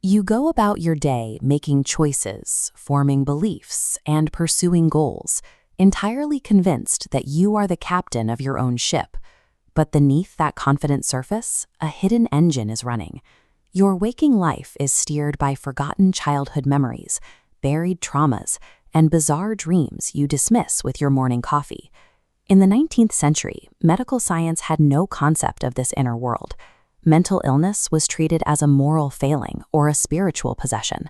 You go about your day making choices, forming beliefs, and pursuing goals, entirely convinced that you are the captain of your own ship. But beneath that confident surface, a hidden engine is running. Your waking life is steered by forgotten childhood memories, buried traumas, and bizarre dreams you dismiss with your morning coffee. In the 19th century, medical science had no concept of this inner world. Mental illness was treated as a moral failing or a spiritual possession.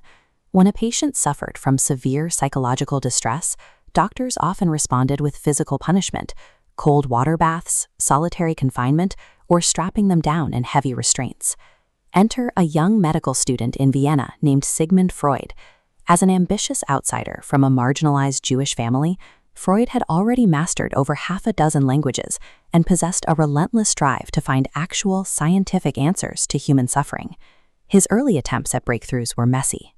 When a patient suffered from severe psychological distress, doctors often responded with physical punishment, cold water baths, solitary confinement, or strapping them down in heavy restraints. Enter a young medical student in Vienna named Sigmund Freud. As an ambitious outsider from a marginalized Jewish family, Freud had already mastered over half a dozen languages and possessed a relentless drive to find actual scientific answers to human suffering. His early attempts at breakthroughs were messy.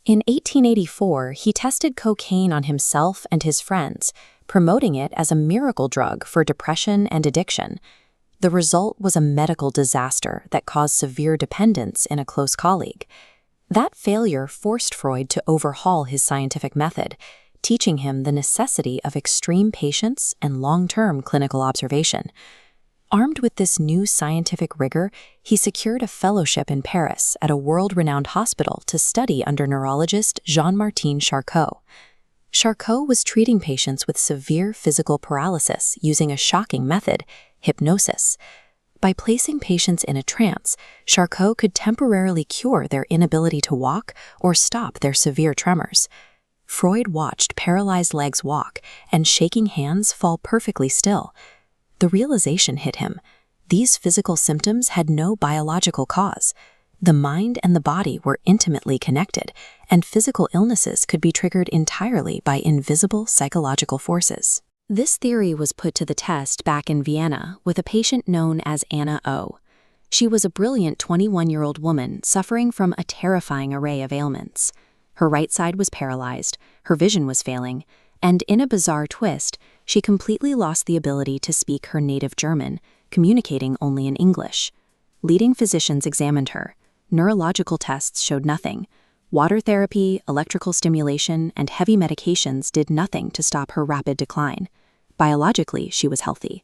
In 1884, he tested cocaine on himself and his friends, promoting it as a miracle drug for depression and addiction. The result was a medical disaster that caused severe dependence in a close colleague. That failure forced Freud to overhaul his scientific method, teaching him the necessity of extreme patience and long-term clinical observation. Armed with this new scientific rigor, he secured a fellowship in Paris at a world-renowned hospital to study under neurologist Jean-Martin Charcot. Charcot was treating patients with severe physical paralysis using a shocking method, hypnosis. By placing patients in a trance, Charcot could temporarily cure their inability to walk or stop their severe tremors. Freud watched paralyzed legs walk and shaking hands fall perfectly still. The realization hit him. These physical symptoms had no biological cause. The mind and the body were intimately connected, and physical illnesses could be triggered entirely by invisible psychological forces. This theory was put to the test back in Vienna with a patient known as Anna O. She was a brilliant 21-year-old woman suffering from a terrifying array of ailments. Her right side was paralyzed, her vision was failing, and in a bizarre twist, she completely lost the ability to speak her native German, communicating only in English. Leading physicians examined her. Neurological tests showed nothing. Water therapy, electrical stimulation, and heavy medications did nothing to stop her rapid decline. Biologically, she was healthy.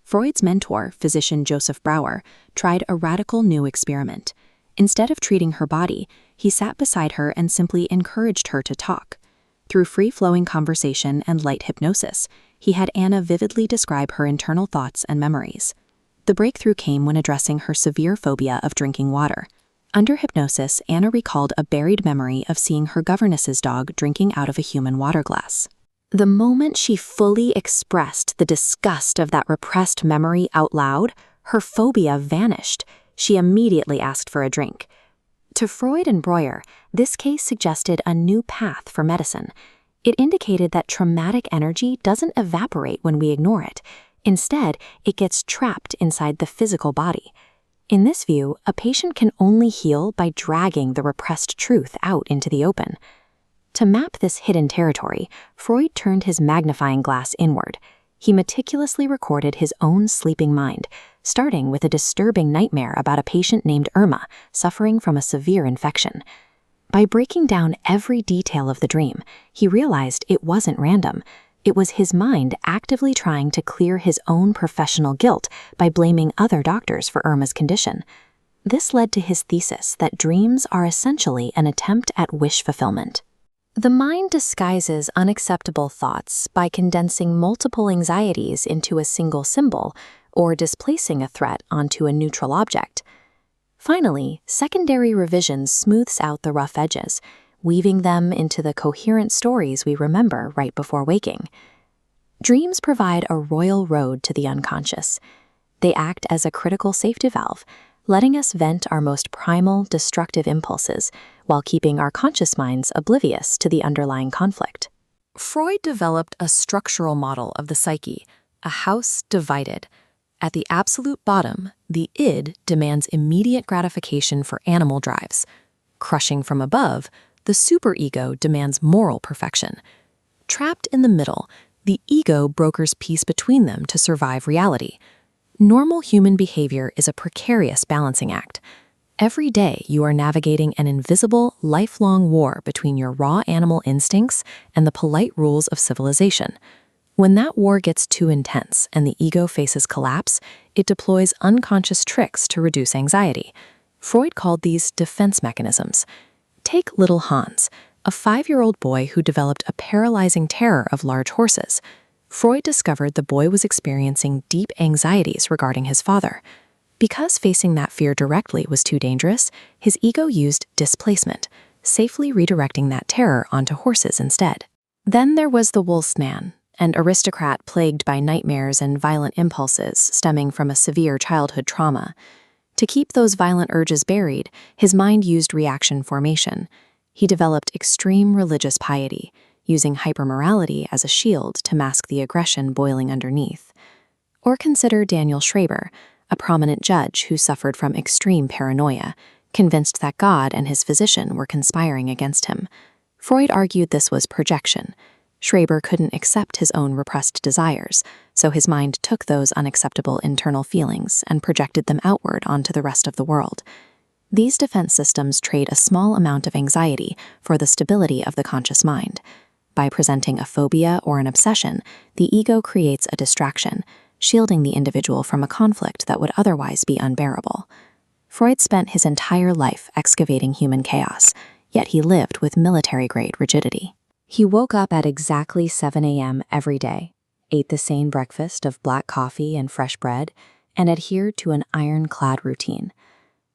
Freud's mentor, physician Joseph Brauer, tried a radical new experiment. Instead of treating her body, he sat beside her and simply encouraged her to talk. Through free-flowing conversation and light hypnosis, he had Anna vividly describe her internal thoughts and memories. The breakthrough came when addressing her severe phobia of drinking water. Under hypnosis, Anna recalled a buried memory of seeing her governess's dog drinking out of a human water glass. The moment she fully expressed the disgust of that repressed memory out loud, her phobia vanished. She immediately asked for a drink. To Freud and Breuer, this case suggested a new path for medicine. It indicated that traumatic energy doesn't evaporate when we ignore it. Instead, it gets trapped inside the physical body. In this view, a patient can only heal by dragging the repressed truth out into the open. To map this hidden territory, Freud turned his magnifying glass inward. He meticulously recorded his own sleeping mind, starting with a disturbing nightmare about a patient named Irma suffering from a severe infection. By breaking down every detail of the dream, he realized it wasn't random. It was his mind actively trying to clear his own professional guilt by blaming other doctors for Irma's condition. This led to his thesis that dreams are essentially an attempt at wish fulfillment. The mind disguises unacceptable thoughts by condensing multiple anxieties into a single symbol or displacing a threat onto a neutral object. Finally, secondary revision smooths out the rough edges, weaving them into the coherent stories we remember right before waking. Dreams provide a royal road to the unconscious. They act as a critical safety valve, letting us vent our most primal, destructive impulses while keeping our conscious minds oblivious to the underlying conflict. Freud developed a structural model of the psyche, a house divided. At the absolute bottom, the id demands immediate gratification for animal drives. Crushing from above, the superego demands moral perfection. Trapped in the middle, the ego brokers peace between them to survive reality. Normal human behavior is a precarious balancing act. Every day, you are navigating an invisible, lifelong war between your raw animal instincts and the polite rules of civilization. When that war gets too intense and the ego faces collapse, it deploys unconscious tricks to reduce anxiety. Freud called these defense mechanisms. Take little Hans, a 5-year-old boy who developed a paralyzing terror of large horses. Freud discovered the boy was experiencing deep anxieties regarding his father. Because facing that fear directly was too dangerous, his ego used displacement, safely redirecting that terror onto horses instead. Then there was the Wolfsman, an aristocrat plagued by nightmares and violent impulses stemming from a severe childhood trauma. To keep those violent urges buried, his mind used reaction formation. He developed extreme religious piety, using hypermorality as a shield to mask the aggression boiling underneath. Or consider Daniel Schreiber, a prominent judge who suffered from extreme paranoia, convinced that God and his physician were conspiring against him. Freud argued this was projection. Schreiber couldn't accept his own repressed desires, so his mind took those unacceptable internal feelings and projected them outward onto the rest of the world. These defense systems trade a small amount of anxiety for the stability of the conscious mind. By presenting a phobia or an obsession, the ego creates a distraction, shielding the individual from a conflict that would otherwise be unbearable. Freud spent his entire life excavating human chaos, yet he lived with military-grade rigidity. He woke up at exactly 7 a.m. every day, ate the same breakfast of black coffee and fresh bread, and adhered to an ironclad routine.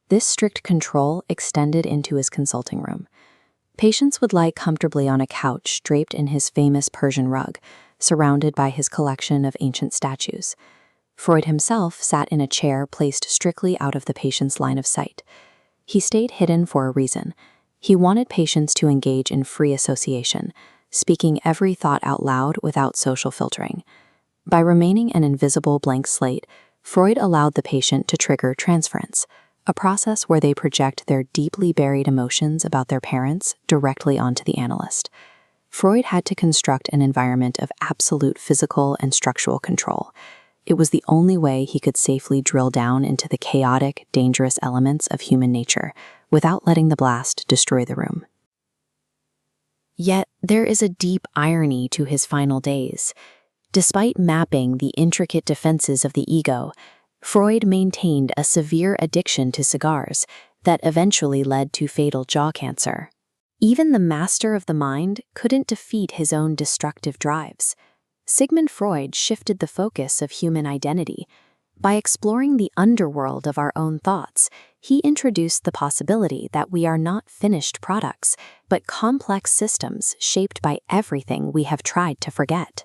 This strict control extended into his consulting room. Patients would lie comfortably on a couch draped in his famous Persian rug, surrounded by his collection of ancient statues. Freud himself sat in a chair placed strictly out of the patient's line of sight. He stayed hidden for a reason. He wanted patients to engage in free association, speaking every thought out loud without social filtering. By remaining an invisible blank slate, Freud allowed the patient to trigger transference, a process where they project their deeply buried emotions about their parents directly onto the analyst. Freud had to construct an environment of absolute physical and structural control. It was the only way he could safely drill down into the chaotic, dangerous elements of human nature without letting the blast destroy the room. Yet, there is a deep irony to his final days. Despite mapping the intricate defenses of the ego, Freud maintained a severe addiction to cigars that eventually led to fatal jaw cancer. Even the master of the mind couldn't defeat his own destructive drives. Sigmund Freud shifted the focus of human identity. By exploring the underworld of our own thoughts, he introduced the possibility that we are not finished products, but complex systems shaped by everything we have tried to forget.